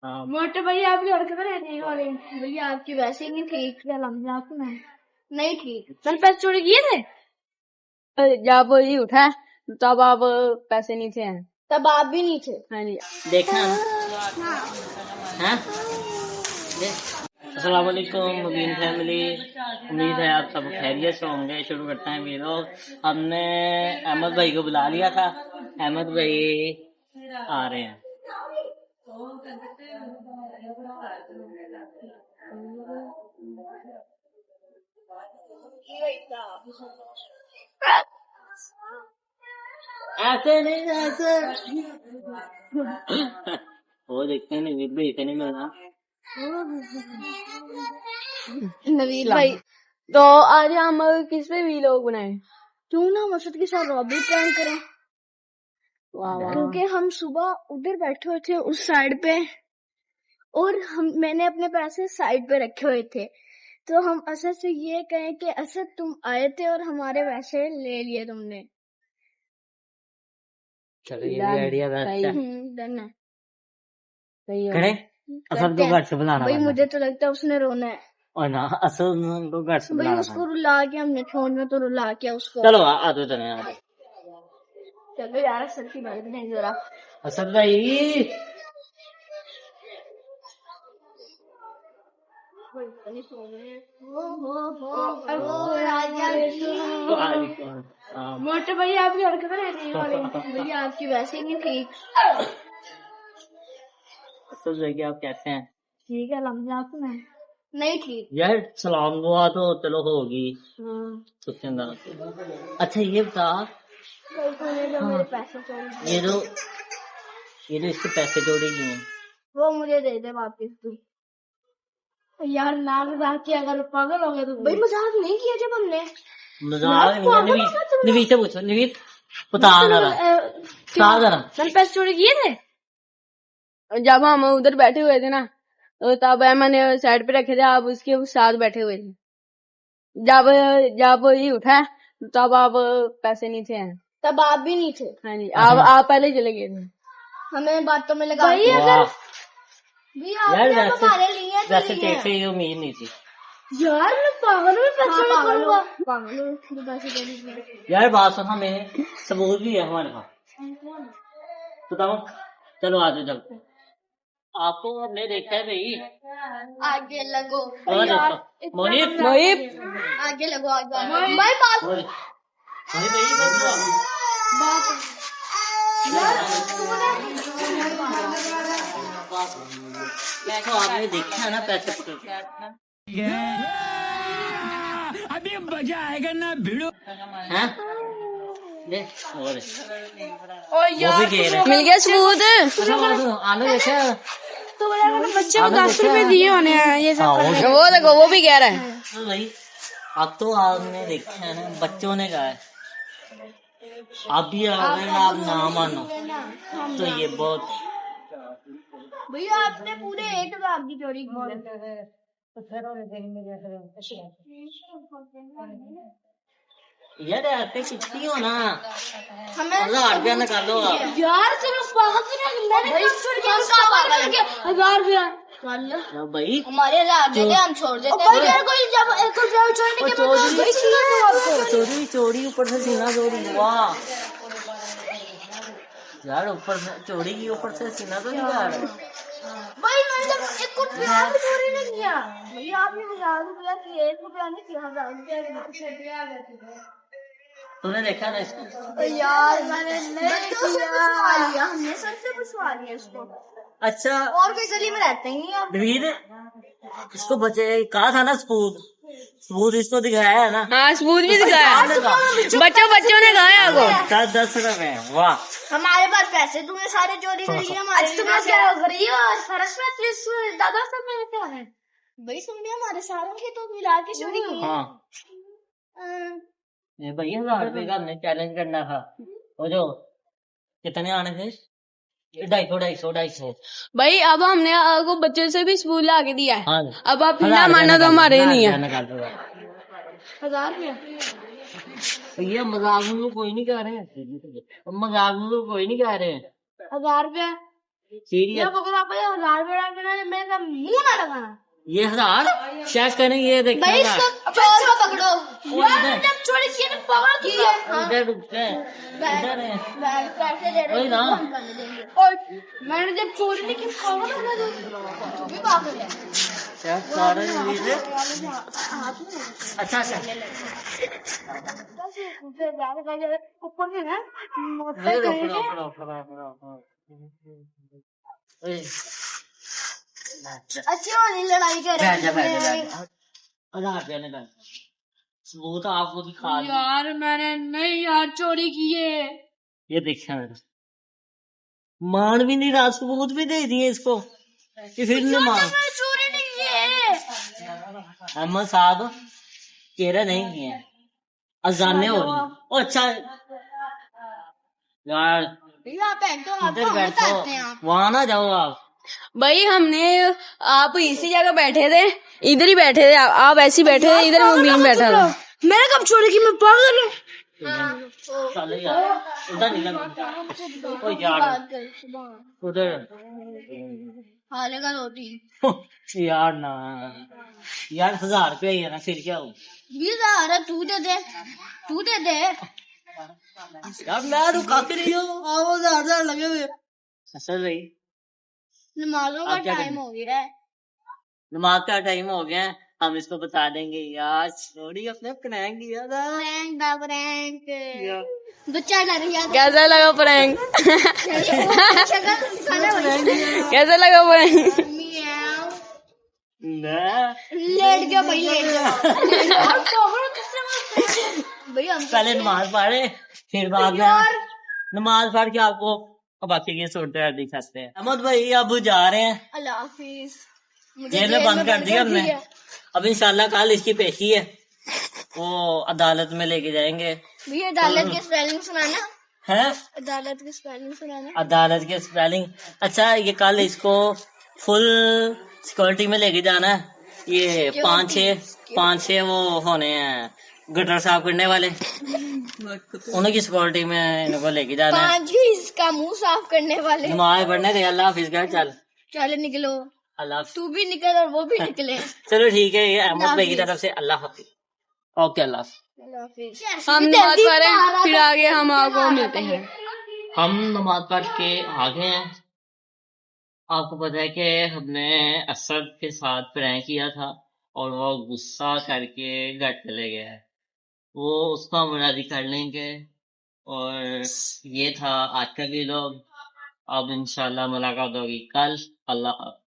हाँ मोटे भैया आपकी हरकत नहीं हो रही भैया, आपकी वैसे ही नहीं ठीक। क्या लम्बे आपको नहीं ठीक। मैंने पैसे चोरी किए थे जब ये उठा तब आप पैसे नहीं थे, तब आप भी नहीं थे। हाँ जी। देखना हाँ अस्सलाम वालेकुम मुबीन फैमिली, उम्मीद है आप सब खैरियत से होंगे। शुरू करते हैं वीडियो। हमने अहमद भाई को बुला लिया था, अहमद भाई आ रहे हैं। ऐसे नहीं ऐसे वो देखते हैं नवीद भाई से नहीं मिलना। नवीद भाई तो आज हम किस पे वीलॉग बनाए? क्यों ना मसद के साथ रॉबरी प्रैंक करें, वाह वाह। क्योंकि हम सुबह उधर बैठे हुए थे उस साइड पे और मैंने अपने पैसे साइड पे रखे हुए थे, तो हम असद से ये कहें कि असद तुम आए थे और हमारे पैसे ले लिए तुमने। चलो ये भी आइडिया बेस्ट है। डन है। सही है। करें असल को घर से बुलाना भाई पड़ना। मुझे तो लगता है उसने रोना है और ना असल को घर से भाई, बुलाना उसको पड़ना। रुला के हमने फोन में तो रुला के उसको। चलो आ तो चले आ जाओ। चलो यार असद की बात नहीं जरा। असद भाई मोटे भैया आपकी हरकत नहीं हो रही भैया, आपकी वैसे ही नहीं ठीक। असद भाई आप कहते हैं ठीक है लम्बे आपको नहीं ठीक। यार सलाम दुआ तो चलो होगी उसके अंदर। अच्छा ये बता मेरे पैसे चोरी ये जो इसके पैसे जोड़े किए हैं वो मुझे दे दे वापिस तू। यार ना मजाक किया, अगर पागल हो गए तो भाई मजाक नहीं किया जब हमने। मजाक नहीं है। नवीद से पूछो, नवीद बता जरा मैंने पैसे चोरी किए थे। जब हम उधर बैठे हुए थे ना, तो तब मैंने साइड पे रखे थे, आप उसके साथ बैठे हुए थे। जब ये उठा तब आप पैसे नहीं थे, तब आप भी नहीं थे। हाँ जी। आप पहले चले गए थे। हमें बातों में लगा भाई, वाह यार लिए वैसे तेरे से ये उम्मीद नहीं थी यार। मैं पागल में पैसे निकालूंगा, पागल में पैसे दे दीजिए यार। बात सुन, हमें सबूत भी है हमारे पास। बताओ चलो आ जाओ चलते। आपको हमने देखा है भाई। आगे लगो और यार, देखो मोहित आगे लगो आगे भाई बात तो आपने देखा है ना पैसे अभी मजा आएगा ना भिड़ो। हैं और वो भी कह रहे मिल गया सबूत। आलू देखा तो बच्चे को 10 रुपए दिए होने हैं ये सब करने। वो देखो वो भी कह रहा है। भाई अब तो आपने देखा है ना, बच्चों ने कहा है। आप भी अगर आप ना मानो तो ये बहुत। भैया आपने पूरे 1,000 की चोरी की यार ऐसे कितनी हो ना, हमें 1000 रुपया निकालो आप। यार चलो पागल से मैंने 1000 रुपया भाई हमारे 1000 देते हम छोड़ देते हैं। यार कोई जब 1 रुपया छोड़ने के बाद चोरी ऊपर से सीना चोरी। वाह यार ऊपर से चोरी की, ऊपर से सीना तो नहीं यार। भाई मैंने जब 1 रुपया भी चोरी नहीं किया भैया, आपने 1000 रुपया किया, 1 रुपया नहीं किया, 1000 रुपया। तूने देखा ना इसको? यार मैंने नहीं किया, हमने सर से पूछवा लिया इसको। अच्छा और कोई गली में रहते ही नहीं आप। नवीद इसको बचे कहा था ना सबूत इसको दिखाया है ना। हाँ सबूत भी दिखाया, बच्चों ने कहा आपको 10 रुपए। वाह हमारे पास पैसे तुमने सारे चोरी कर लिए हमारे। तुमने क्या गरीब और फर्श में दादा सब में क्या है भाई, तुमने हमारे सारों के तो मिला के चोरी की। हाँ ये भाई 1000 रुपए का हमने चैलेंज करना था। वो जो कितने आने थे 250 भाई। अब हमने आपको बच्चे से भी सबूत ला के दिया है। हाँ अब आप ना मानो तो हमारे नहीं है। 1000 रुपया ये मजाक में तो कोई नहीं कह रहे हैं, मजाक में तो कोई नहीं कह रहे हैं। 1000 रुपया सीरियस अगर आप 1000 रुपया मेरा मुंह ना लगाना। ये 1000 चेक करें, ये देखिए भाई इसको चोर को पकड़ो। यार जब चोरी की ना पकड़ की है। इधर रुकते हैं, इधर है। पैसे दे रहे वही ना। हम करने देंगे। और मैंने जब चोरी नहीं की पकड़ ना दो, तू भी पागल है। चेक कर लीजिए। अच्छा अच्छा, ऊपर में ना नहीं, रोको रोको रोको रोको रोको। ओए, अच्छी वाली लड़ाई कर रहे बैठ जा बैठ जा हैं। बैठ जा। 1000 रुपया निकाल। वो तो आपको दिखा दूं। यार मैंने नहीं यार चोरी की है। ये देखिए मेरा मान भी नहीं रहा, सबूत भी दे दिए इसको, ये फिर नहीं मान। चोरी नहीं की है। अहमद साहब चेहरे नहीं किए हैं, अजाने हो रही। ओ अच्छा यार, भैया बहन तो इधर आपको बैठो, बताते हैं आप। वहां ना जाओ आप। भाई हमने आप इसी जगह बैठे थे, इधर ही बैठे थे, आप ऐसे ही बैठे थे, इधर मैं बैठा था। मैंने कब चोरी की, मैं पागल हूँ। चल यार, उधर निकल। ओ यार उधर हालेगा होती यार ना यार, 1000 रुपया ही है ना, फिर क्या हो 20,000 तू दे दे, तू दे दे। यार, मैं तो काफी नहीं हूँ। वो 1000 लगे हुए। असल भाई नमाजों का आप क्या टाइम करें? हो गया है। नमाज का टाइम हो गया है, हम इसको बता देंगे यार, छोड़ी अपने प्रैंक किया था। प्रैंक दा प्रैंक। बच्चा डर गया था। कैसा लगा प्रैंक? शक्ल दिखाना भाई। कैसा लगा प्रैंक? मियाओ। मैं लेट गया भाई, लेट गया। और पागल किसने भाई हम पहले नमाज पढ़े, फिर बाद में नमाज पढ़ के आपको अब बाकी की सूरत दिखाते हैं। अहमद भाई अब जा रहे हैं, अल्लाह हाफिज। जेल में बंद कर दिया हमने। अब इंशाल्लाह कल इसकी पेशी है, वो अदालत में लेके जाएंगे। भैया अदालत की स्पेलिंग सुनाना। है अदालत की स्पेलिंग सुनाना। अदालत के स्पेलिंग। अच्छा, ये कल इसको फुल सिक्योरिटी में लेके जाना है। ये पाँच छह वो होने हैं गटर साफ करने वाले, उनकी सिक्योरिटी में इनको लेके जाना है। 5 ही इसका मुंह साफ करने वाले। नमाज पढ़ने गए, अल्लाह हाफिज का। चल चलो निकलो, अल्लाह हाफिज। तू भी निकल और वो भी निकले। चलो ठीक है, ये अहमद अल्लाह भाई की हाफिज। तरफ से अल्लाह हाफिज। ओके, अल्लाह हाफिज। अल्लाह हाफिज। हम नमाज पढ़ रहे हैं, फिर आगे हम आपको मिलते हैं। हम नमाज पढ़ के आ गए हैं। आपको पता है कि हमने असद के साथ प्रैंक किया था और वो गुस्सा करके घर चले गया है। वो उसका हम राजी कर लेंगे। और ये था आज का वीडियो। अब इंशाल्लाह मुलाकात होगी कल। अल्लाह हाफ़िज़।